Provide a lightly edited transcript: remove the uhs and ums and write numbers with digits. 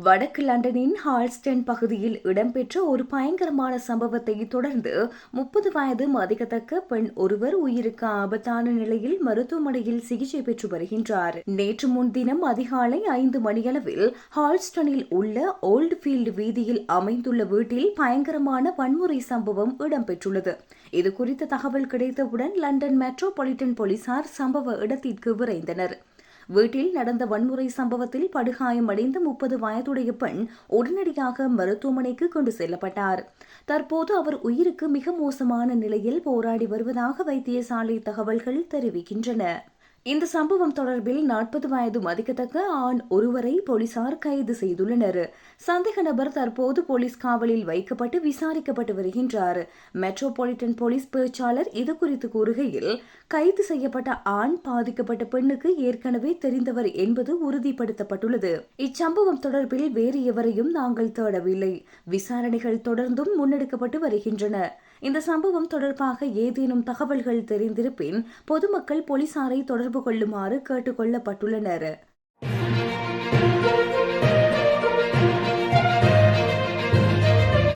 வடக்கு லண்டனின் ஹால்ஸ்டன் பகுதியில் இடம்பெற்ற ஒரு பயங்கரமான சம்பவத்தை தொடர்ந்து 30 வயது மதிக்கத்தக்க பெண் ஒருவர் உயிருக்கு ஆபத்தான நிலையில் மருத்துவமனையில் சிகிச்சை பெற்று வருகின்றார். நேற்று முன்தினம் அதிகாலை 5 மணியளவில் ஹால்ஸ்டனில் உள்ள ஓல்ட்ஃபீல்டு வீதியில் அமைந்துள்ள வீட்டில் பயங்கரமான வன்முறை சம்பவம் இடம்பெற்றுள்ளது. இதுகுறித்த தகவல் கிடைத்தவுடன் லண்டன் மெட்ரோபாலிட்டன் போலீசார் சம்பவ இடத்திற்கு விரைந்தனர். வீட்டில் நடந்த வன்முறை சம்பவத்தில் படுகாயமடைந்த 30 வயதுடைய பெண் உடனடியாக மருத்துவமனைக்கு கொண்டு செல்லப்பட்டார். தற்போது அவர் உயிருக்கு மிக மோசமான நிலையில் போராடி வருவதாக வைத்தியசாலை தகவல்கள் தெரிவிக்கின்றன. இந்த சம்பவம் தொடர்பில் 40 வயது மதிக்கத்தக்க ஆண் ஒருவரை போலீசார் கைது செய்துள்ளனர். சந்தேக நபர் தற்போது போலீஸ் காவலில் வைக்கப்பட்டு விசாரிக்கப்பட்டு வருகின்றார். மெட்ரோபாலிட்டன் போலீஸ் பேச்சாளர் இதுகுறித்து கூறுகையில், கைது செய்யப்பட்ட ஆண் பாதிக்கப்பட்ட பெண்ணுக்கு ஏற்கனவே தெரிந்தவர் என்பது உறுதிப்படுத்தப்பட்டுள்ளது. இச்சம்பவம் தொடர்பில் வேறு எவரையும் நாங்கள் தேடவில்லை. விசாரணைகள் தொடர்ந்தும் முன்னெடுக்கப்பட்டு வருகின்றன. இந்த சம்பவம் தொடர்பாக ஏதேனும் தகவல்கள் தெரிந்திருப்பின் பொதுமக்கள் போலீசாரை தொடர்பு கொள்ளுமாறு கேட்டுக் கொள்ளப்பட்டுள்ளனர்.